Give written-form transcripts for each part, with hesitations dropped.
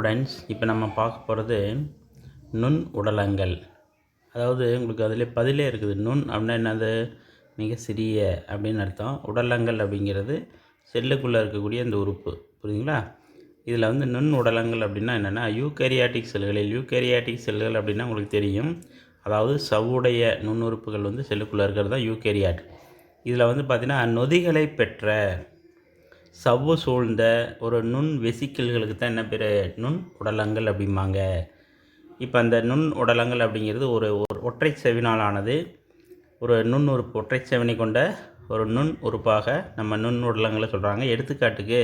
Students, இப்போ நம்ம பார்க்க போகிறது நுண் உடலங்கள். அதாவது உங்களுக்கு அதிலே பதிலே இருக்குது. நுண் அப்படின்னா என்னது? மிக சிறிய அப்படின்னு அர்த்தம். உடலங்கள் அப்படிங்கிறது செல்லுக்குள்ளே இருக்கக்கூடிய அந்த உறுப்பு, புரியுதுங்களா? இதில் வந்து நுண் உடலங்கள் அப்படின்னா என்னென்னா யூகேரியாட்டிக் செல்கள் அப்படின்னா உங்களுக்கு தெரியும். அதாவது சவ்வுடைய நுண்ணுறுப்புகள் வந்து செல்லுக்குள்ளே இருக்கிறது தான் யூகேரியாட். இதில் வந்து பார்த்திங்கன்னா நொதிகளை பெற்ற சவ்வு சூழ்ந்த ஒரு நுண் வெசிக்கிள்களுக்கு தான் என்ன பேர்? நுண் உடலங்கள் அப்படிம்பாங்க. இப்போ அந்த நுண் உடலங்கள் அப்படிங்கிறது ஒரு ஒற்றை செவினால் ஆனது. ஒரு நுண் உறுப்பு, ஒற்றை செவினை கொண்ட ஒரு நுண் உறுப்பாக நம்ம நுண் உடலங்களை சொல்கிறாங்க. எடுத்துக்காட்டுக்கு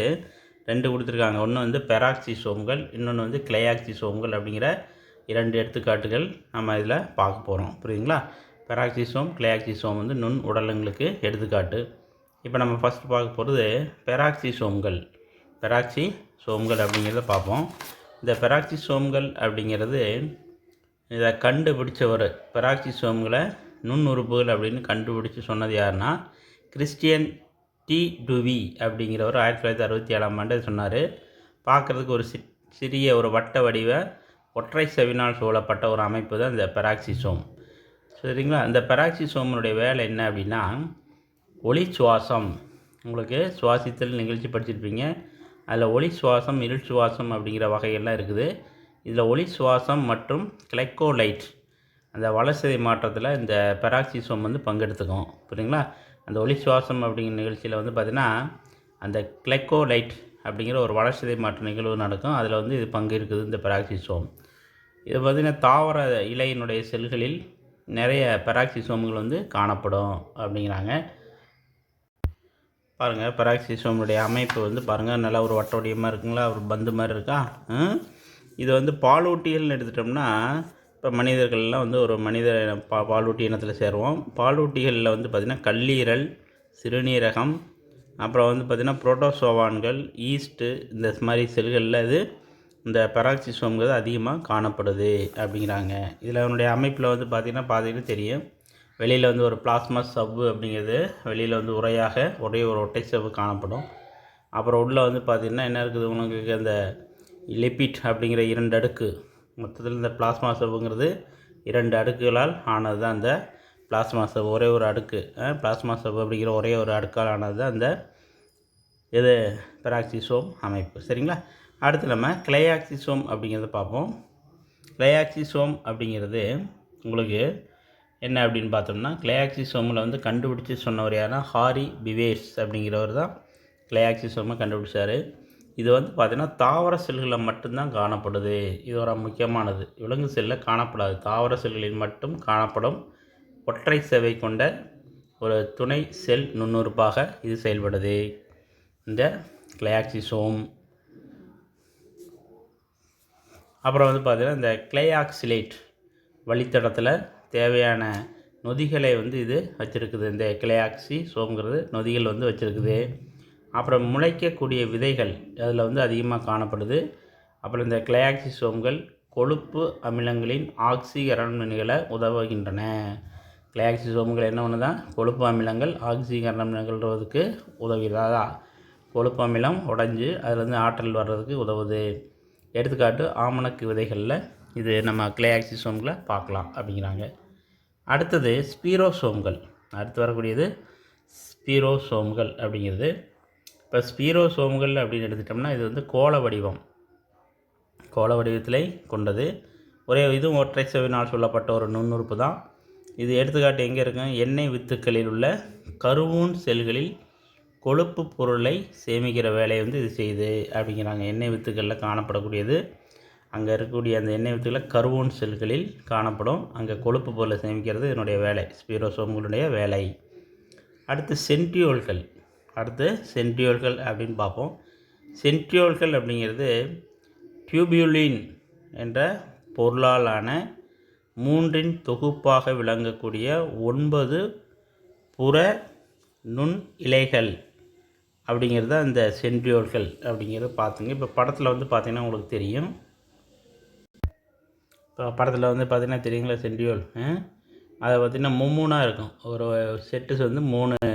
2 கொடுத்துருக்காங்க. ஒன்று வந்து பெராக்சிசோம்கள், இன்னொன்று வந்து கிளையாக்சிசோம்கள் அப்படிங்கிற 2 எடுத்துக்காட்டுகள் நம்ம இதில் பார்க்க போகிறோம். புரியுதுங்களா? பெராக்சிசோம், கிளையாக்சிசோம் வந்து நுண் உடலங்களுக்கு எடுத்துக்காட்டு. இப்போ நம்ம ஃபஸ்ட்டு பார்க்க போகிறது பெராக்சிசோம்கள் அப்படிங்கிறத பார்ப்போம். இந்த பெராக்சிசோம்கள் அப்படிங்கிறது இதை கண்டுபிடிச்சவர், பெராக்சிசோம்களை நுண் உறுப்புகள் அப்படின்னு கண்டுபிடிச்சி சொன்னது யாருன்னா கிறிஸ்டியன் டி டுவி அப்படிங்கிறவர் 1967ஆம் ஆண்டு சொன்னார். பார்க்குறதுக்கு ஒரு சிறிய ஒரு வட்ட வடிவ ஒற்றை செவினால் சூழப்பட்ட ஒரு அமைப்பு தான் இந்த பெராக்சிசோம். சரிங்களா? இந்த பெராக்சிசோம்னுடைய வேலை என்ன அப்படின்னா ஒளி சுவாசம். உங்களுக்கு சுவாசித்தல் நிகழ்ச்சி படிச்சிருப்பீங்க. அதில் ஒளி சுவாசம், இருள் சுவாசம் அப்படிங்கிற வகையெல்லாம் இருக்குது. இதில் ஒளி சுவாசம் மற்றும் கிளைக்கோலைட் அந்த வளர்சிதை மாற்றத்தில் இந்த பெராக்சிசோம் வந்து பங்கெடுத்துக்கும். புரியுங்களா? அந்த ஒளி சுவாசம் அப்படிங்கிற நிகழ்ச்சியில் வந்து பார்த்திங்கன்னா அந்த கிளைக்கோலைட் அப்படிங்கிற ஒரு வளர்சிதை மாற்ற நிகழ்வு நடக்கும். அதில் வந்து இது பங்கு இருக்குது இந்த பெராக்சிசோம். இது பார்த்திங்கன்னா தாவர இலையினுடைய செல்களில் நிறைய பெராக்சிசோம்கள் வந்து காணப்படும் அப்படிங்கிறாங்க. பாருங்கள், பெராக்சிசோமுடைய அமைப்பு வந்து பாருங்கள், நல்லா ஒரு வட்ட வடிவமாக இருக்குங்களா? ஒரு பந்து மாதிரி இருக்கா? இது வந்து பாலூட்டிகள்னு எடுத்துட்டோம்னா, இப்போ மனிதர்கள்லாம் வந்து ஒரு மனித பாலூட்டி இனத்தில் சேருவோம். பாலூட்டிகளில் வந்து பார்த்திங்கன்னா கல்லீரல், சிறுநீரகம், அப்புறம் வந்து பார்த்திங்கன்னா புரோட்டோசோவான்கள், ஈஸ்ட்டு, இந்த மாதிரி செல்களில் இது இந்த பெராக்சிசோம்ங்கிறது அதிகமாக காணப்படுது அப்படிங்கிறாங்க. இதில் அவனுடைய அமைப்பில் வந்து பார்த்திங்கன்னா தெரியும். வெளியில் வந்து ஒரு பிளாஸ்மா சவ்வு அப்படிங்கிறது வெளியில் வந்து ஒரே ஒரு ஒற்றை சவ்வு காணப்படும். அப்புறம் உள்ளே வந்து பார்த்திங்கன்னா என்ன இருக்குது? உங்களுக்கு அந்த லிப்பிட் அப்படிங்கிற 2 அடுக்கு. மொத்தத்தில் இந்த பிளாஸ்மா சவ்வுங்கிறது 2 அடுக்குகளால் ஆனது தான் அந்த பிளாஸ்மா சவ்வு. ஒரே ஒரு அடுக்கு, பிளாஸ்மா சவ்வு அப்படிங்கிற ஒரே ஒரு அடுக்கால் ஆனது தான் அந்த இது பெராக்சிசோம் அமைப்பு. சரிங்களா? அடுத்து நம்ம கிளையாக்சிசோம் அப்படிங்கிறத பார்ப்போம். கிளையாக்சிசோம் அப்படிங்கிறது உங்களுக்கு என்ன அப்படின்னு பார்த்தோம்னா, கிளையாக்சிசோமில் வந்து கண்டுபிடிச்சி சொன்னவர் யாருன்னா ஹாரி பிவேஸ் அப்படிங்கிறவர் தான் கிளையாக்சிசோமை கண்டுபிடிச்சார். இது வந்து பார்த்திங்கன்னா தாவர செல்களில் மட்டும்தான் காணப்படுது. இது ஒரு முக்கியமானது. விலங்கு செல்லில் காணப்படாது. தாவர செல்களில் மட்டும் காணப்படும் ஒற்றை செவை கொண்ட ஒரு துணை செல் நுண்ணுறுப்பாக இது செயல்படுது, இந்த கிளையாக்சிசோம். அப்புறம் வந்து பார்த்திங்கன்னா இந்த கிளையாக்சிலேட் வழித்தடத்தில் தேவையான நொதிகளை வந்து இது வச்சுருக்குது. இந்த கிளையாக்சிசோம்ங்கிறது நொதிகள் வந்து வச்சுருக்குது. அப்புறம் முளைக்கக்கூடிய விதைகள் அதில் வந்து அதிகமாக காணப்படுது. அப்புறம் இந்த கிளையாக்சிசோம்கள் கொழுப்பு அமிலங்களின் ஆக்சிகரணம் நிகழ உதவுகின்றன. கிளையாக்சிசோம்கள் என்ன ஒன்று தான்? கொழுப்பு அமிலங்கள் ஆக்சிகரணம் நிகழ்வதற்கு உதவுகிறதா? கொழுப்பு அமிலம் உடைஞ்சு அதில் ஆற்றல் வர்றதுக்கு உதவுது. எடுத்துக்காட்டு ஆமணக்கு விதைகளில் இது நம்ம கிளையாக்சிசோம்களை பார்க்கலாம் அப்படிங்கிறாங்க. அடுத்தது ஸ்பீரோசோம்கள். அடுத்து வரக்கூடியது ஸ்பீரோசோம்கள் அப்படிங்கிறது. இப்போ ஸ்பீரோசோம்கள் அப்படின்னு எடுத்துட்டோம்னா இது வந்து கோள வடிவத்தில் கொண்டது. இதுவும் ஒற்றை செவினால் சொல்லப்பட்ட ஒரு நுண்ணுறுப்பு தான். இது எடுத்துக்காட்டு எங்கே இருக்குங்க? எண்ணெய் வித்துக்களில் உள்ள கருவூன் செல்களில் கொழுப்பு பொருளை சேமிக்கிற வேலையை வந்து இது செய்யுது அப்படிங்கிறாங்க. எண்ணெய் வித்துக்களில் காணப்படக்கூடியது. அங்கே இருக்கக்கூடிய அந்த எண்ணெய் வித்துக்களில் கருவூன் செல்களில் காணப்படும். அங்கே கொழுப்பு பொருளை சேமிக்கிறது இதனுடைய வேலை, ஸ்பீரோசோம்களுடைய வேலை. அடுத்து சென்ட்ரியோல்கள் அப்படின்னு பார்ப்போம். சென்ட்ரியோல்கள் அப்படிங்கிறது டியூபியூலின் என்ற பொருளாலான 3 தொகுப்பாக விளங்கக்கூடிய 9 புற நுண் இலைகள் அப்படிங்கிறது அந்த சென்ட்ரியோல்கள் அப்படிங்கிறத பார்த்துங்க. இப்போ படத்தில் வந்து பார்த்திங்கன்னா உங்களுக்கு தெரியும். இப்போ படத்தில் வந்து பார்த்திங்கன்னா தெரியுங்களா சென்ட்ரியோல்? அதை பார்த்திங்கன்னா மும்மூணாக இருக்கும். ஒரு செட்டு வந்து 3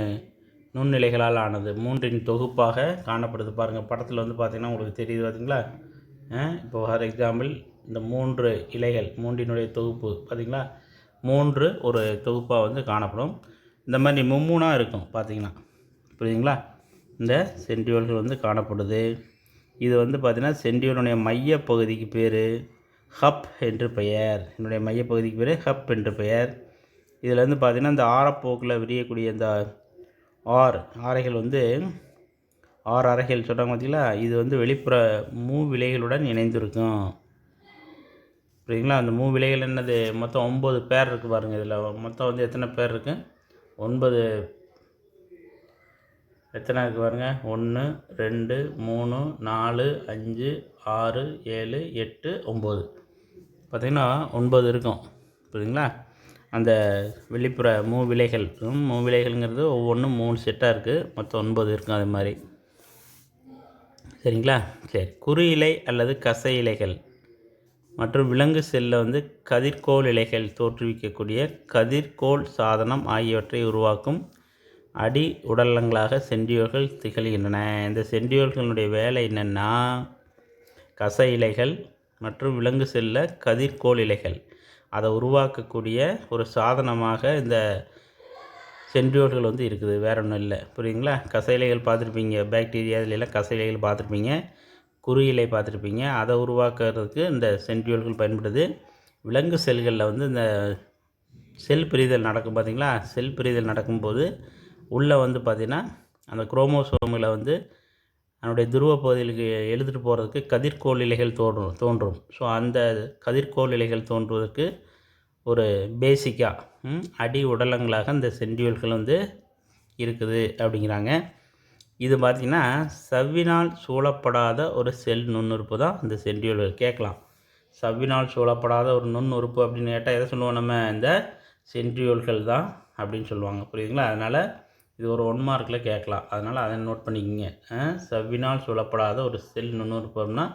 நுண்ணிலைகளால் ஆனது, 3 தொகுப்பாக காணப்படுது. பாருங்கள், படத்தில் வந்து பார்த்திங்கன்னா உங்களுக்கு தெரியுது பார்த்தீங்களா? இப்போ ஃபார் எக்ஸாம்பிள் இந்த 3 இலைகள், 3னுடைய தொகுப்பு பார்த்திங்களா, 3 ஒரு தொகுப்பாக வந்து காணப்படும். இந்த மாதிரி மும்மூணாக இருக்கும் பார்த்திங்கன்னா, புரியுதுங்களா? இந்த சென்ட்ரியோல்கள் வந்து காணப்படுது. இது வந்து பார்த்திங்கன்னா சென்ட்ரியோலுடைய மையப்பகுதிக்கு பேர் ஹப் என்று பெயர். என்னுடைய மையப்பகுதிக்கு பேர் ஹப் என்று பெயர். இதில் வந்து பார்த்திங்கன்னா இந்த ஆரப்போக்கில் விரியக்கூடிய இந்த ஆரைகள் வந்து 6 அறைகள் சொல்கிறாங்க பார்த்திங்களா, இது வந்து வெளிப்புற மூவிலைகளுடன் இணைந்திருக்கும். புரியுதுங்களா? அந்த மூவிலைகள் என்னது, மொத்தம் 9 பேர் இருக்குது பாருங்கள். இதில் மொத்தம் வந்து எத்தனை பேர் இருக்குது? 9 எத்தனை இருக்குது பாருங்கள். 1 2 3 4 5 6 7 8 9 பார்த்திங்கன்னா 9 இருக்கும். புரியுதுங்களா? அந்த வெளிப்புற மூவிலைகள்ங்கிறது ஒவ்வொன்றும் 3 செட்டாக இருக்குது. மொத்தம் 9 இருக்கும். அது மாதிரி சரிங்களா? சரி, குறு இலை அல்லது கசை இலைகள் மற்றும் விலங்கு செல்லில் வந்து கதிர்கோள் இலைகள் தோற்றுவிக்கக்கூடிய கதிர்கோள் சாதனம் ஆகியவற்றை உருவாக்கும் அடி உடலங்களாக சென்ட்ரியோல்கள் திகழ்கின்றன. இந்த சென்ட்ரியோல்களுடைய வேலை என்னென்னா, கசை இலைகள் மற்றும் விலங்கு செல்லில் கதிர்கோள் இலைகள் அதை உருவாக்கக்கூடிய ஒரு சாதனமாக இந்த சென்ட்ரியோல்கள் வந்து இருக்குது. வேறு ஒன்றும் இல்லை. புரியுதுங்களா? கசை இலைகள் பார்த்துருப்பீங்க, பாக்டீரியா இதிலெல்லாம் கசை இலைகள் பார்த்துருப்பீங்க, குறு இலை பார்த்துருப்பீங்க. அதை உருவாக்குறதுக்கு இந்த சென்ட்ரியோல்கள் பயன்படுது. விலங்கு செல்களில் வந்து இந்த செல் பிரிதல் நடக்கும் பார்த்திங்களா, செல் பிரிதல் நடக்கும்போது உள்ளே வந்து பார்த்திங்கன்னா அந்த குரோமோசோமில் வந்து அதனுடைய துருவ பகுதிகளுக்கு எழுதிட்டு போகிறதுக்கு கதிர்கோள் இலைகள் தோன்றும். ஸோ அந்த கதிர்கோள் இலைகள் தோன்றுவதற்கு ஒரு பேசிக்காக அடி உடலங்களாக இந்த சென்ட்ரியோல்கள் வந்து இருக்குது அப்படிங்கிறாங்க. இது பார்த்திங்கன்னா சவ்வினால் சூழப்படாத ஒரு செல் நுண்ணுறுப்பு தான் இந்த சென்ட்ரியோல்கள். கேட்கலாம், சவ்வினால் சூழப்படாத ஒரு நுண்ணுறுப்பு அப்படின்னு கேட்டால் எதை சொல்லுவோம் நம்ம? இந்த சென்ட்ரியோல்கள் தான் அப்படின்னு சொல்லுவாங்க. புரியுதுங்களா? அதனால் இது ஒரு 1 மார்க்கில் கேட்கலாம். அதனால் அதை நோட் பண்ணிக்கோங்க. சவ்வினால் சூழப்படாத ஒரு செல் நுண்ணுறுப்பு அப்படின்னா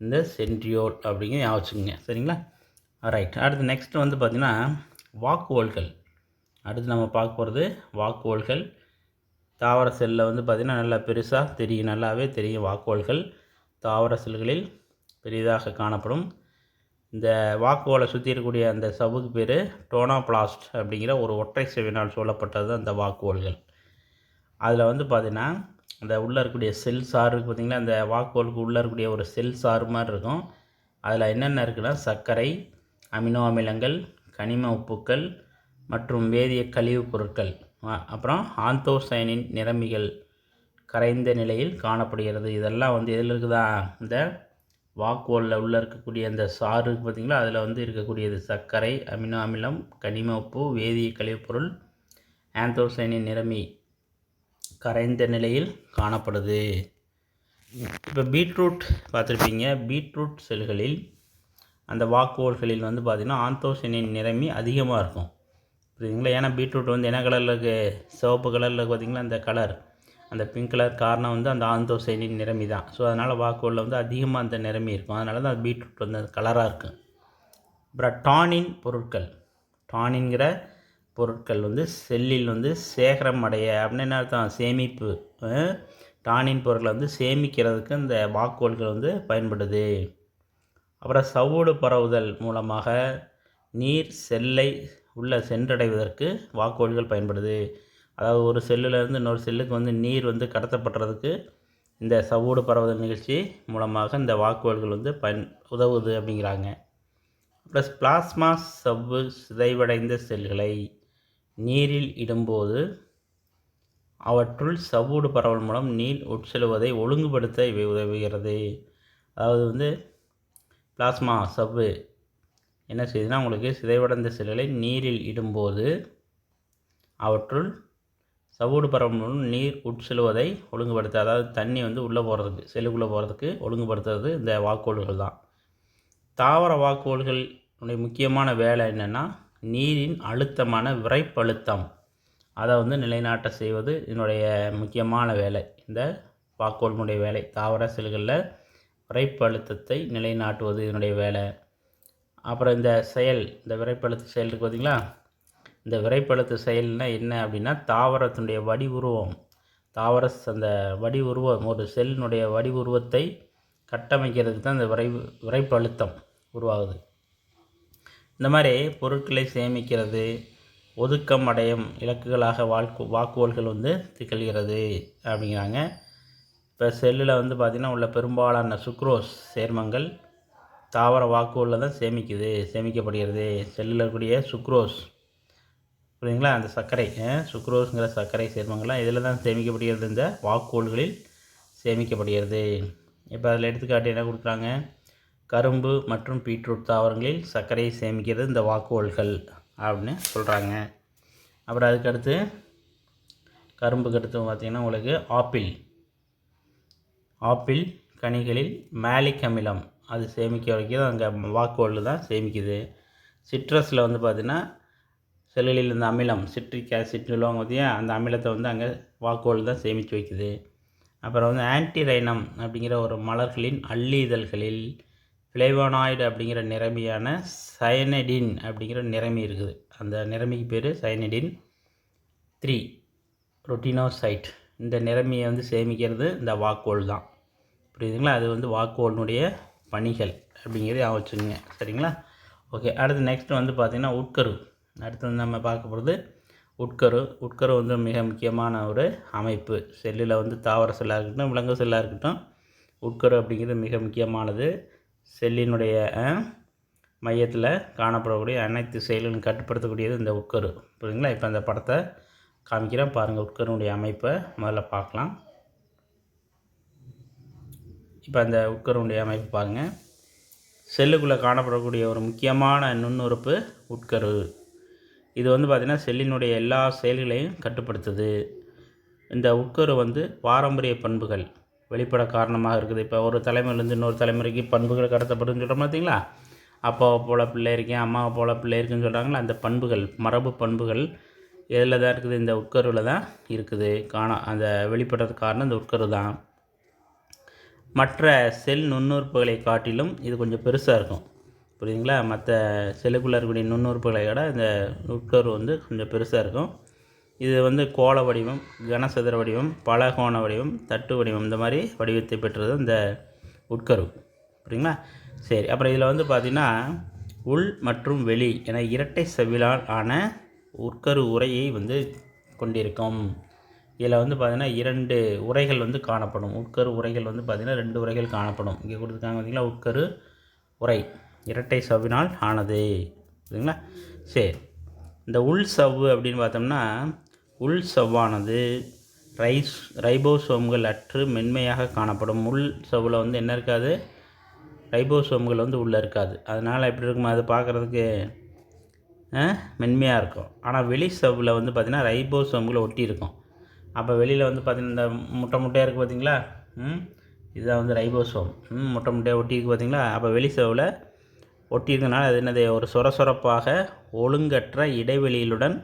இந்த சென்ட்ரியோல் அப்படிங்க ஞாபகம் வச்சுக்கோங்க. சரிங்களா? ரைட். அடுத்து நெக்ஸ்ட்டு வந்து பார்த்திங்கன்னா வாக்குவோல்கள். அடுத்து நம்ம பார்க்க போகிறது வாக்குவோல்கள். தாவர செல்லில் வந்து பார்த்திங்கன்னா நல்லா பெருசாக தெரியும், நல்லாவே தெரியும். வாக்குவோல்கள் தாவர செல்களில் பெரிதாக காணப்படும். இந்த வாக்குவோலை சுற்றி இருக்கக்கூடிய அந்த சவ்வுக்கு பேர் டோனோபிளாஸ்ட் அப்படிங்கிற ஒரு ஒற்றை செவினால் சூழப்பட்டது அந்த வாக்குவோல்கள். அதில் வந்து பார்த்திங்கன்னா அந்த உள்ளே இருக்கக்கூடிய செல் சாறு இருக்குது பார்த்திங்களா, அந்த வாக்குவோலுக்கு உள்ளே இருக்கக்கூடிய ஒரு செல் சாறு மாதிரி இருக்கும். அதில் என்னென்ன இருக்குன்னா சர்க்கரை, அமினோ அமிலங்கள், கனிம உப்புக்கள் மற்றும் வேதிய கழிவுப் பொருட்கள், அப்புறம் ஆந்தோசைனின் நிறமிகள் கரைந்த நிலையில் காணப்படுகிறது. இதெல்லாம் வந்து எதில் இருக்குதா? இந்த வாக்குவோலில் உள்ளே இருக்கக்கூடிய அந்த சாறு பார்த்திங்களா, அதில் வந்து இருக்கக்கூடியது சர்க்கரை, அமினோ அமிலம், கனிம உப்பு, வேதிய கழிவுப் பொருள், ஆந்தோசைனின் நிறமி கரைந்த நிலையில் காணப்படுது. இப்போ பீட்ரூட் பார்த்துருப்பீங்க. பீட்ரூட் செல்களில் அந்த வாக்குவோல்களில் வந்து பார்த்திங்கன்னா ஆந்தோசைனின் நிறமி அதிகமாக இருக்கும். புரியுதுங்களா? ஏன்னா பீட்ரூட் வந்து என்ன கலரில் இருக்குது? சிவப்பு கலரில் பார்த்திங்களா அந்த கலர், அந்த பிங்க் கலர் காரணம் வந்து அந்த ஆந்தோசைனின் நிறமி தான். ஸோ அதனால் வாக்குவோலில் வந்து அதிகமாக அந்த நிறமி இருக்கும். அதனால தான் பீட்ரூட் வந்து அந்த கலராக இருக்கும். அப்புறம் டானின் பொருட்கள். டானின்கிற பொருட்கள் வந்து செல்லில் வந்து சேகரம் அடைய அப்படின்னு என்ன அர்த்தம்? சேமிப்பு. டானின் பொருட்களை வந்து சேமிக்கிறதுக்கு இந்த வாக்குவோல்கள் வந்து பயன்படுது. அப்புறம் சவ்வூடு பரவுதல் மூலமாக நீர் செல்லை உள்ளே சென்றடைவதற்கு வாக்குவோல்கள் பயன்படுது. அதாவது ஒரு செல்லுலேருந்து இன்னொரு செல்லுக்கு வந்து நீர் வந்து கடத்தப்படுறதுக்கு இந்த சவ்வூடு பரவுதல் நிகழ்ச்சி மூலமாக இந்த வாக்குவோல்கள் வந்து உதவுது அப்படிங்கிறாங்க. ப்ளஸ் பிளாஸ்மா சவ்வு சிதைவடைந்த செல்களை நீரில் இடும்போது அவற்றுள் சவ்வூடு பரவல் மூலம் நீர் உட்செலுவதை ஒழுங்குபடுத்த இவை உதவுகிறது. அதாவது வந்து பிளாஸ்மா சவ்வு என்ன செய்யுதுன்னா, உங்களுக்கு சிதைவடைந்த செல்களை நீரில் இடும்போது அவற்றுள் சவ்வூடு பரவல் மூலம் நீர் உட்செலுவதை ஒழுங்குபடுத்த, அதாவது தண்ணி வந்து உள்ளே போகிறதுக்கு, செல்லுக்குள்ளே போகிறதுக்கு ஒழுங்குபடுத்துறது இந்த வாக்குவோல்கள் தான். தாவர வாக்குவோல்களுடைய முக்கியமான வேலை என்னென்னா, நீரின் அழுத்தமான விறைப்பழுத்தம் அதை வந்து நிலைநாட்ட செய்வது இதனுடைய முக்கியமான வேலை. இந்த வாக்குவோல்களுடைய வேலை தாவர செல்களில் விறைப்பழுத்தத்தை நிலைநாட்டுவது இதனுடைய வேலை. அப்புறம் இந்த செயல், இந்த விறைப்பழுத்த செயல் இருக்குது பார்த்திங்களா, இந்த விறைப்பழுத்த செயல்னால் என்ன அப்படின்னா, தாவரத்தினுடைய வடிவுருவம், அந்த வடிவுருவம், ஒரு செல்லினுடைய வடிவுருவத்தை கட்டமைக்கிறதுக்கு தான் இந்த விறைப்பு அழுத்தம் உருவாகுது. இந்த மாதிரி பொருட்களை சேமிக்கிறது, ஒதுக்கம் அடையும் இலக்குகளாக வாக்குகோள்கள் வந்து திகழ்கிறது அப்படிங்கிறாங்க. இப்போ செல்லில் வந்து பார்த்திங்கன்னா உள்ள பெரும்பாலான சுக்ரோஸ் சேர்மங்கள் தாவர வாக்குகோளில் தான் சேமிக்கப்படுகிறது. செல்லில் இருக்கக்கூடிய சுக்ரோஸ் புரியுதுங்களா, அந்த சர்க்கரை சுக்ரோஸுங்கிற சர்க்கரை சேர்மங்கள்லாம் இதில் தான் சேமிக்கப்படுகிறது, இந்த வாக்குகோள்களில் சேமிக்கப்படுகிறது. இப்போ அதில் எடுத்துக்காட்டு என்ன கொடுக்குறாங்க, கரும்பு மற்றும் பீட்ரூட் தாவரங்களில் சர்க்கரையை சேமிக்கிறது இந்த வாக்குகோள்கள் அப்படின்னு சொல்கிறாங்க. அப்புறம் அதுக்கடுத்து கரும்புக்கு அடுத்து பார்த்திங்கன்னா உங்களுக்கு ஆப்பிள் கனிகளில் மேலிக் அமிலம் அது சேமிக்க வைக்கிறது அங்கே வாக்குகோள் தான் சேமிக்குது. சிட்ரஸில் வந்து பார்த்திங்கன்னா செல்களில் இந்த அமிலம் சிட்ரிக் ஆசிட் சொல்லுவாங்க பார்த்தியா, அந்த அமிலத்தை வந்து அங்கே வாக்குகோள் தான் சேமித்து வைக்குது. அப்புறம் வந்து ஆன்டிரைனம் அப்படிங்கிற ஒரு மலர்களின் அள்ளி இதழ்களில் ஃப்ளேவனாய்டு அப்படிங்கிற நிறமியான சயனடின் அப்படிங்கிற நிறமி இருக்குது. அந்த நிறமிக்கு பேர் சயனடின் 3 ரொட்டினோசைட். இந்த நிறமியை வந்து சேமிக்கிறது இந்த வாக்குகோள் தான். புரியுதுங்களா, அது வந்து வாக்குகோளினுடைய பணிகள் அப்படிங்கிறது வச்சுக்கோங்க. சரிங்களா, ஓகே. அடுத்து நெக்ஸ்ட் வந்து பார்த்திங்கன்னா உட்கரு. அடுத்து வந்து நம்ம பார்க்க போகிறது உட்கரு வந்து மிக முக்கியமான ஒரு அமைப்பு. செல்லில் வந்து தாவர செல்லாக இருக்கட்டும், விலங்கு செல்லாக இருக்கட்டும், உட்கரு அப்படிங்கிறது மிக முக்கியமானது. செல்லினுடைய மையத்தில் காணப்படக்கூடிய அனைத்து செயல்களும் கட்டுப்படுத்தக்கூடியது இந்த உட்கரு. புரியுதுங்களா, இப்போ அந்த படத்தை காமிக்கிறேன் பாருங்கள். உட்கருனுடைய அமைப்பை முதல்ல பார்க்கலாம். இப்போ அந்த உட்கருனுடைய அமைப்பு பாருங்கள். செல்லுக்குள்ளே காணப்படக்கூடிய ஒரு முக்கியமான நுண்ணுறுப்பு உட்கரு. இது வந்து பார்த்திங்கன்னா செல்லினுடைய எல்லா செயல்களையும் கட்டுப்படுத்துது. இந்த உட்கரு வந்து பாரம்பரிய பண்புகள் வெளிப்பட காரணமாக இருக்குது. இப்போ ஒரு தலைமுறையிலேருந்து இன்னொரு தலைமுறைக்கு பண்புகள் கடத்தப்படுதுன்னு சொல்கிறோம் பார்த்தீங்களா, அப்பாவை போல் பிள்ளை இருக்கேன், அம்மாவை போல் பிள்ளை இருக்குன்னு சொல்கிறாங்களா, அந்த பண்புகள் மரபு பண்புகள் எதில் தான் இருக்குது, இந்த உட்கருவில் தான் இருக்குது. அந்த வெளிப்படுறதுக்கு காரணம் இந்த உட்கரு தான். மற்ற செல் நுண்ணுறுப்புகளை காட்டிலும் இது கொஞ்சம் பெருசாக இருக்கும். புரியுதுங்களா, மற்ற செல்லுக்குள்ளே இருக்கக்கூடிய நுண்ணுறுப்புகளை விட இந்த உட்கரு வந்து கொஞ்சம் பெருசாக இருக்கும். இது வந்து கோள வடிவம், கனசதுர வடிவம், பலகோண வடிவம், தட்டு வடிவம், இந்த மாதிரி வடிவத்தை பெற்றது இந்த உட்கரு. புரியுங்களா, சரி. அப்புறம் இதில் வந்து பார்த்திங்கன்னா உள் மற்றும் வெளி என இரட்டை செவ்விலால் ஆன உட்கரு உரையை வந்து கொண்டிருக்கும். இதில் வந்து பார்த்திங்கன்னா 2 உரைகள் வந்து காணப்படும். உட்கரு உரைகள் வந்து பார்த்திங்கன்னா 2 உரைகள் காணப்படும். இங்கே கொடுத்துருக்காங்க பார்த்திங்களா, உட்கரு உரை இரட்டை சவ்வினால் ஆனது. சரிங்களா, சரி. இந்த உள் சவ்வு அப்படின்னு பார்த்தோம்னா உள் சவ்வானது ரைபோசோம்கள் அற்று மென்மையாக காணப்படும். உள் சவ்வில் வந்து என்ன இருக்காது, ரைபோசோம்கள் வந்து உள்ளே இருக்காது. அதனால் எப்படி இருக்குமா, அது பார்க்குறதுக்கு மென்மையாக இருக்கும். ஆனால் வெளி சவ்வில் வந்து பார்த்திங்கன்னா ரைபோசோம்களை ஒட்டி இருக்கும். அப்போ வெளியில் வந்து பார்த்திங்கன்னா இந்த முட்டையாக இருக்குது பார்த்திங்களா, இதுதான் வந்து ரைபோசோம். முட்டையாக ஒட்டியிருக்கு பார்த்திங்களா. அப்போ வெளி சவ்வில் ஒட்டியிருக்கனால அது என்னது, ஒரு சொரசொரப்பாக ஒழுங்கற்ற இடைவெளியிலுடன்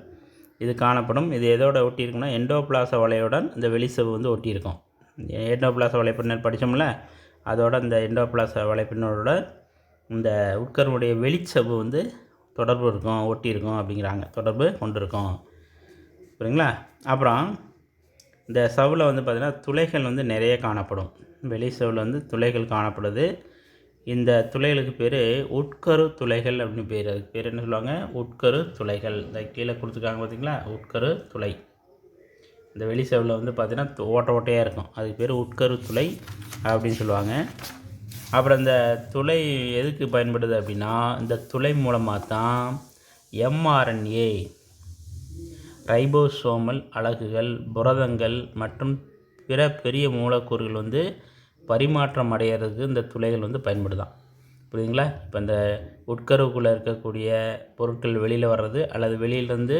இது காணப்படும். இது எதோட ஒட்டியிருக்குன்னா எண்டோபிளாச வலையுடன் இந்த வெளிச்சவு வந்து ஒட்டியிருக்கும். எண்டோபிளாச வலைப்பின்னல் படித்தோம்ல, அதோட இந்த எண்டோபிளாச வலைப்பின்னலோட இந்த உட்கருடைய வெளிச்சவு வந்து தொடர்பு இருக்கும், ஒட்டியிருக்கும் அப்படிங்கிறாங்க, தொடர்பு கொண்டிருக்கும். புரியுங்களா. அப்புறம் இந்த சவ்வில் வந்து பார்த்திங்கன்னா துளைகள் வந்து நிறைய காணப்படும். வெளி சவ்வில் வந்து துளைகள் காணப்படுது. இந்த துளைகளுக்கு பேர் உட்கரு துளைகள் அப்படின்னு பேர். அதுக்கு பேர் என்ன சொல்லுவாங்க, உட்கரு துளைகள். இந்த கீழே கொடுத்துருக்காங்க பார்த்திங்களா, உட்கரு துளை. இந்த வெளி சவ்வில் வந்து பார்த்திங்கன்னா ஓட்டையாக இருக்கும், அதுக்கு பேர் உட்கரு துளை அப்படின்னு சொல்லுவாங்க. அப்புறம் இந்த துளை எதுக்கு பயன்படுது அப்படின்னா, இந்த துளை மூலமாக தான் mRNA, ரைபோசோமல் அலகுகள், புரதங்கள் மற்றும் பிற பெரிய மூலக்கூறுகள் வந்து பரிமாற்றம் அடைகிறதுக்கு இந்த துளைகள் வந்து பயன்படுதான். புரியுதுங்களா. இப்போ இந்த உட்கருவுக்குள்ளே இருக்கக்கூடிய பொருட்கள் வெளியில் வர்றது அல்லது வெளியிலேருந்து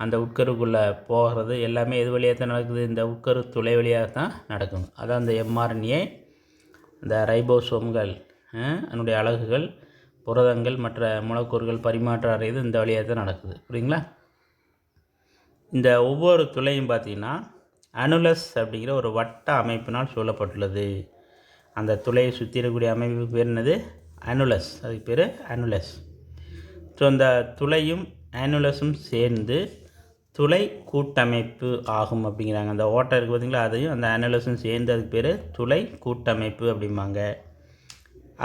அந்த உட்கருவுக்குள்ளே போகிறது எல்லாமே எது வழியாக தான் நடக்குது, இந்த உட்கரு துளை வழியாக தான் நடக்கும். அதான் இந்த mRNA, இந்த ரைபோசோம்கள் அதனுடைய அலகுகள், புரதங்கள் மற்ற மூலக்கூறுகள் பரிமாற்றம் அடைகிறது இந்த வழியாக தான் நடக்குது. புரியுங்களா. இந்த ஒவ்வொரு துளையும் பார்த்திங்கன்னா அனுலஸ் அப்படிங்கிற ஒரு வட்ட அமைப்பினால் சூழப்பட்டுள்ளது. அந்த துளையை சுற்றி இருக்கக்கூடிய அமைப்பு பேர் என்னது, அனுலஸ். அதுக்கு பேர் அனுலஸ். ஸோ அந்த துளையும் அனுலஸும் சேர்ந்து துளை கூட்டமைப்பு ஆகும் அப்படிங்கிறாங்க. அந்த ஓட்டை இருக்குது பார்த்திங்களா, அதையும் அந்த அனுலஸும் சேர்ந்து அதுக்கு பேர் துளை கூட்டமைப்பு அப்படிம்பாங்க.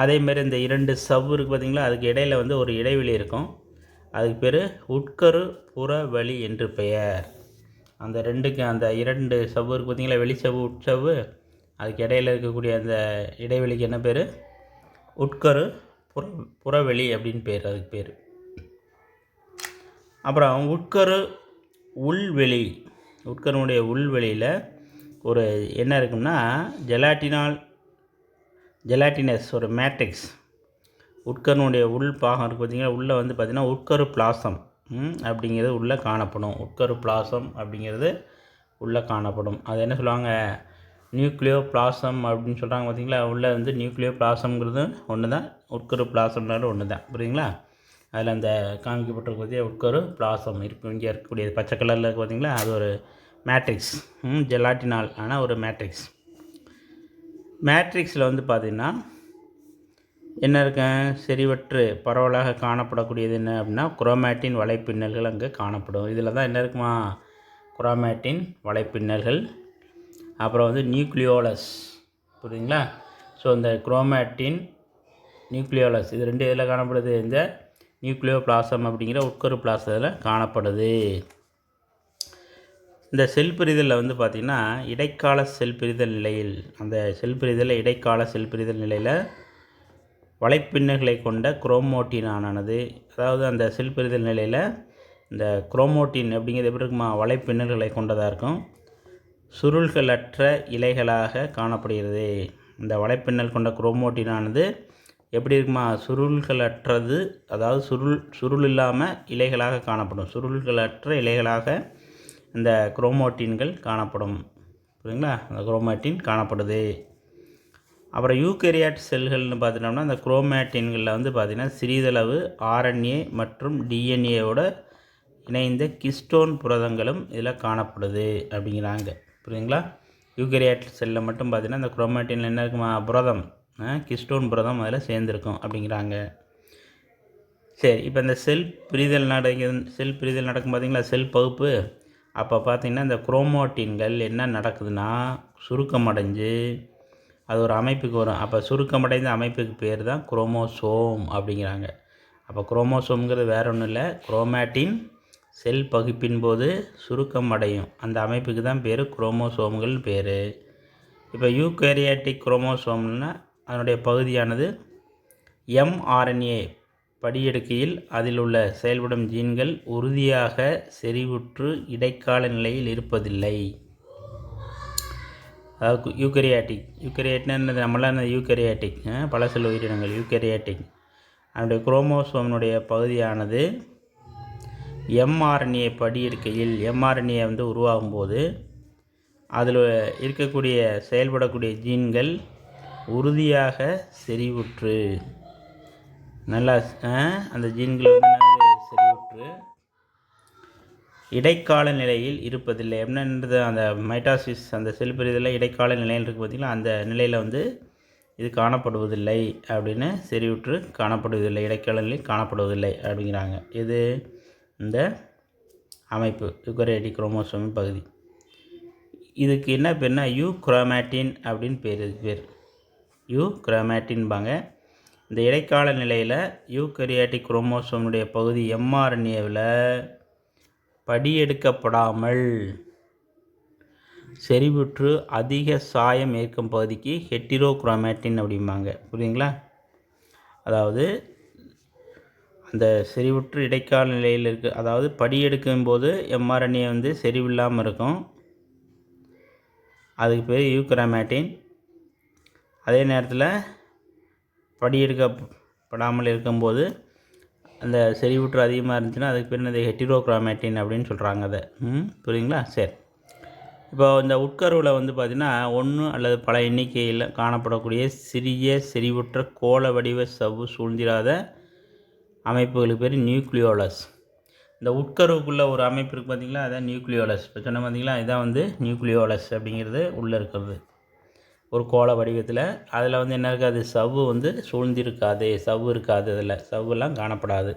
அதேமாரி இந்த 2 சவ்வு இருக்குது பார்த்திங்களா, அதுக்கு இடையில் வந்து ஒரு இடைவெளி இருக்கும். அதுக்கு பேர் உட்கரு புறவெளி என்று பெயர். அந்த 2 சவ்வு இருக்குது பார்த்திங்களா, வெளிச்சவ்வு உட்சவ்வு, அதுக்கு இடையில் இருக்கக்கூடிய அந்த இடைவெளிக்கு என்ன பேர்? உட்கரு புறவெளி அப்படின்னு பேர், அதுக்கு பேர். அப்புறம் உட்கரு உள்வெளி. உட்கருனுடைய உள்வெளியில் ஒரு என்ன இருக்குன்னா ஜெலாட்டினஸ் ஒரு மேட்ரிக்ஸ். உட்கருனுடைய உள் பாகம் இருக்குது பார்த்திங்கன்னா, உள்ளே வந்து பார்த்திங்கன்னா உட்கரு பிளாசம் அப்படிங்கிறது உள்ளே காணப்படும். உட்கரு பிளாசம் அப்படிங்கிறது உள்ளே காணப்படும். அது என்ன சொல்லுவாங்க? நியூக்ளியோ பிளாசம் அப்படின்னு சொல்கிறாங்க பார்த்திங்களா. உள்ளே வந்து நியூக்ளியோ பிளாசம்ங்கிறது ஒன்று தான், உட்கரு பிளாசம்னாலும் ஒன்று தான். புரியுங்களா? அதில் அந்த காமிக்கப்பட்டிருக்க உட்கரு பிளாசம் இருக்கும். இங்கே இருக்கக்கூடிய பச்சை கலரில் இருக்குது பார்த்திங்களா, அது ஒரு மேட்ரிக்ஸ். ஜெலாட்டினால் ஆனால் ஒரு மேட்ரிக்ஸ். மேட்ரிக்ஸில் வந்து பார்த்திங்கன்னா என்ன இருக்கேன்? செறிவற்று பரவலாக காணப்படக்கூடியது என்ன அப்படின்னா குரோமேட்டின் வலைப்பின்னல்கள் அங்கே காணப்படும். இதில் தான் என்ன இருக்குமா? குரோமேட்டின் வலைப்பின்னல்கள். அப்புறம் வந்து நியூக்ளியோலஸ். புரியுதுங்களா? ஸோ இந்த குரோமேட்டின் நியூக்ளியோலஸ் இது 2 இதில் காணப்படுது. இந்த நியூக்ளியோ பிளாசம் அப்படிங்கிற உட்கரு பிளாசத்தில் காணப்படுது. இந்த செல் பிரிதலில் வந்து பார்த்திங்கன்னா இடைக்கால செல் பிரிதல் நிலையில், அந்த செல் பிரிதலில் இடைக்கால செல் பிரிதல் நிலையில் வலைப்பின்னல்களை கொண்ட குரோமோட்டினானது, அதாவது அந்த செல் பிரிதல் நிலையில் இந்த குரோமோட்டின் அப்படிங்கிறது எப்படி இருக்குமா? வலைப்பின்னல்களை கொண்டதாக இருக்கும். சுருள்களற்ற இலைகளாக காணப்படுகிறது. இந்த வலைப்பின்னல் கொண்ட குரோமோட்டினானது எப்படி இருக்குமா? சுருள்களற்றது, அதாவது சுருள் இல்லாமல் இலைகளாக காணப்படும். சுருள்களற்ற இலைகளாக இந்த குரோமோட்டின்கள் காணப்படும். புரியுங்களா? அந்த குரோமேட்டின் காணப்படுது. அப்புறம் யூகரியாட் செல்கள்னு பார்த்துட்டோம்னா அந்த குரோமேட்டின்களில் வந்து பார்த்திங்கன்னா சிறிதளவு ஆர்என்ஏ மற்றும் டிஎன்ஏவோட இணைந்த கிஸ்டோன் புரதங்களும் இதில் காணப்படுது அப்படிங்கிறாங்க. புரியுங்களா? யூகரியாட் செல்லில் மட்டும் பார்த்திங்கன்னா இந்த குரோமேட்டினில் என்ன இருக்குமா? புரதம், கிஸ்டோன் புரதம் அதில் சேர்ந்துருக்கும் அப்படிங்கிறாங்க. சரி, இப்போ இந்த செல் பிரிதல் நடக்கும் பார்த்திங்களா, செல் பகுப்பு. அப்போ பார்த்திங்கன்னா இந்த குரோமோட்டின்கள் என்ன நடக்குதுன்னா சுருக்கமடைஞ்சு அது ஒரு அமைப்புக்கு வரும். அப்போ சுருக்கமடைந்த அமைப்புக்கு பேர் தான் குரோமோசோம் அப்படிங்கிறாங்க. அப்போ குரோமோசோம்ங்கிறது வேறு ஒன்றும் இல்லை, குரோமேட்டின் செல் பகுப்பின் போது சுருக்கம் அடையும் அந்த அமைப்புக்கு தான் பேர் குரோமோசோம்கள் பேர். இப்போ யூகரியாட்டிக் குரோமோசோம்னா அதனுடைய பகுதியானது எம்ஆர்என்ஏ படியெடுக்கையில் அதில் உள்ள செயல்படும் ஜீன்கள் உறுதியாக செறிவுற்று இடைக்கால நிலையில் இருப்பதில்லை. அதாவது யூகரியாட்னா என்னது? நம்மளாம் யூகரியாட்டிக் பல செல் உயிரினங்கள் யூகரியாட்டிக். அதனுடைய குரோமோசோமினுடைய பகுதியானது எம்ஆர்என்ஏ படியெடுக்கையில், எம்ஆர்என்ஏ வந்து உருவாகும்போது அதில் இருக்கக்கூடிய செயல்படக்கூடிய ஜீன்கள் உறுதியாக செறிவுற்று, நல்லா அந்த ஜீன்கள் வந்து செறிவுற்று இடைக்கால நிலையில் இருப்பதில்லை. என்னன்றது அந்த மைட்டாசிஸ், அந்த செல் பிரிதலில் இடைக்கால நிலையில் இருக்குது பார்த்திங்களா, அந்த நிலையில் வந்து இது காணப்படுவதில்லை அப்படின்னு, செறிவுற்று காணப்படுவதில்லை, இடைக்கால நிலையில் காணப்படுவதில்லை அப்படிங்கிறாங்க. இது இந்த அமைப்பு யூகரியாட்டிக் குரோமோசோமின் பகுதி. இதுக்கு என்ன பேர்னா யூக்ரோமேட்டின் அப்படின்னு பேர். இதுக்கு பேர் யூக்ரோமேட்டின்பாங்க. இந்த இடைக்கால நிலையில் யூகரியாட்டிக் குரோமோசோமுடைய பகுதி எம்ஆர்என்ஏவில் படியெடுக்கப்படாமல் செறிவுற்று அதிக சாயம் இருக்கும் பகுதிக்கு ஹெட்டிரோக்ரோமேட்டின் அப்படிம்பாங்க. புரியுங்களா? அதாவது அந்த செறிவுற்று இடைக்கால நிலையில் இருக்குது, அதாவது படியெடுக்கும்போது எம்ஆர்என்ஏ வந்து செறிவில்லாமல் இருக்கும், அதுக்கு பேர் யூக்ரோமேட்டின். அதே நேரத்தில் படியெடுக்கப்படாமல் இருக்கும்போது அந்த செறிவுற்று அதிகமாக இருந்துச்சுன்னா அதுக்கு பேர் என்னது? ஹெட்டிரோக்ரோமேட்டின் அப்படின்னு சொல்கிறாங்க. அதை புரியுங்களா? சரி, இப்போ இந்த உட்கருவில் வந்து பார்த்திங்கன்னா 1 அல்லது பல எண்ணிக்கையில் காணப்படக்கூடிய சிறிய செறிவுற்ற கோள வடிவ சவ்வு சூழ்ந்திராத அமைப்புகளுக்கு பேர் நியூக்ளியோலஸ். இந்த உட்கருவுக்குள்ளே ஒரு அமைப்பு இருக்குது பார்த்திங்களா, அதான் நியூக்ளியோலஸ். இப்போ சொன்ன பார்த்திங்களா, இதான் வந்து நியூக்ளியோலஸ் அப்படிங்கிறது உள்ளே இருக்கிறது ஒரு கோள வடிவத்தில். அதில் வந்து என்ன இருக்காது? சவ்வு வந்து சூழ்ந்திருக்காது, சவ்வு இருக்காது, அதில் சவ்வுலாம் காணப்படாது.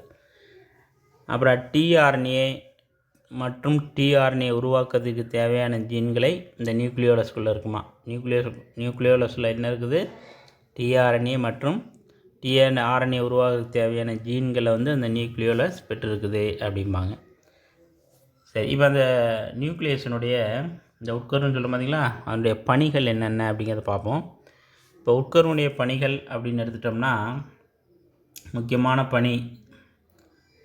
அப்புறம் டிஆர்என்ஏ மற்றும் டிஆர்என்ஏ உருவாக்குறதுக்கு தேவையான ஜீன்களை இந்த நியூக்ளியோலஸ்குள்ளே இருக்குமா. நியூக்ளியோலஸில் என்ன இருக்குது? டிஆர்என்ஏ மற்றும் ஆர்என்ஏ உருவாகிறதுக்கு தேவையான ஜீன்களை வந்து அந்த நியூக்ளியோலஸ் பெற்றிருக்குது அப்படிம்பாங்க. சரி, இப்போ அந்த நியூக்ளியஸினுடைய இந்த உட்கருன்னு சொல்ல பார்த்தீங்களா, அதனுடைய பணிகள் என்னென்ன அப்படிங்கிறத பார்ப்போம். இப்போ உட்கருனுடைய பணிகள் அப்படின்னு எடுத்துட்டோம்னா, முக்கியமான பணி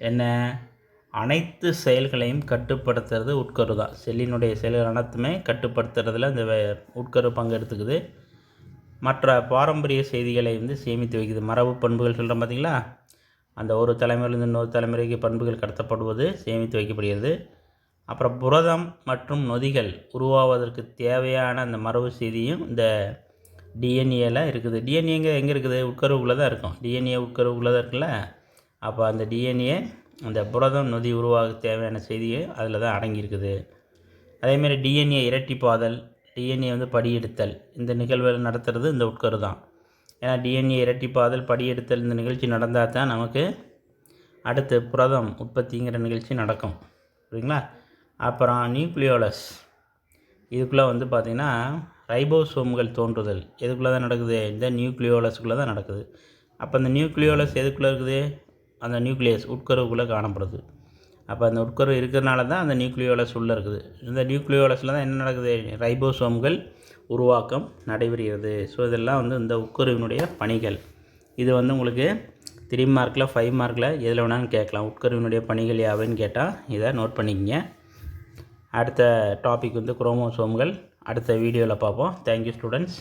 என்ன? அனைத்து செயல்களையும் கட்டுப்படுத்துறது உட்கரு தான். செல்லினுடைய செயல்கள் அனைத்துமே கட்டுப்படுத்துறதுல இந்த உட்கரு பங்கு எடுத்துக்குது. மற்ற பாரம்பரிய செய்திகளை வந்து சேமித்து வைக்குது. மரபு பண்புகள் சொல்கிறோம் பார்த்தீங்களா, அந்த ஒரு தலைமுறையிலிருந்து இன்னொரு தலைமுறைக்கு பண்புகள் கடத்தப்படுவது சேமித்து வைக்கப்படுகிறது. அப்புறம் புரதம் மற்றும் நொதிகள் உருவாவதற்கு தேவையான அந்த மரபு செய்தியும் இந்த டிஎன்ஏல இருக்குது. டிஎன்ஏங்க எங்கே இருக்குது? உட்கருவுக்குள்ளே தான் இருக்கும். டிஎன்ஏ உட்கருவுக்குள்ளே தான் இருக்குல்ல. அப்போ அந்த டிஎன்ஏ அந்த புரதம் நொதி உருவாக தேவையான செய்தியை அதில் தான் அடங்கியிருக்குது. அதேமாதிரி டிஎன்ஏ இரட்டிப்பாதல், டிஎன்ஏ வந்து படியெடுத்தல், இந்த நிகழ்வுகள் நடத்துறது இந்த உட்கரு தான். ஏன்னா டிஎன்ஏ இரட்டிப்பாதல், படியெடுத்தல் இந்த நிகழ்ச்சி நடந்தால் தான் நமக்கு அடுத்து புரதம் உற்பத்திங்கிற நிகழ்ச்சி நடக்கும். சரிங்களா? அப்புறம் நியூக்ளியோலஸ், இதுக்குள்ளே வந்து பார்த்திங்கன்னா ரைபோசோம்கள் தோன்றுதல் எதுக்குள்ளே தான் நடக்குது? இந்த நியூக்ளியோலஸுக்குள்ளே தான் நடக்குது. அப்போ அந்த நியூக்ளியோலஸ் எதுக்குள்ளே இருக்குது? அந்த நியூக்ளியஸ் உட்கருவுக்குள்ளே காணப்படுது. அப்போ அந்த உட்கரு இருக்கிறனால தான் அந்த நியூக்ளியோலஸ் உள்ளே இருக்குது. இந்த நியூக்ளியோலஸில் தான் என்ன நடக்குது? ரைபோசோம்கள் உருவாக்கம் நடைபெறுகிறது. ஸோ இதெல்லாம் வந்து இந்த உட்கருவினுடைய பணிகள். இது வந்து உங்களுக்கு 3 மார்க்கில் 5 மார்க்கில் எதில் வேணாலும் கேட்கலாம். உட்கருவினுடைய பணிகள் யாவைன்னு கேட்டால் இதை நோட் பண்ணிக்கங்க. அடுத்த டாபிக் வந்து குரோமோசோம்கள் அடுத்த வீடியோவில் பார்ப்போம். Thank you students.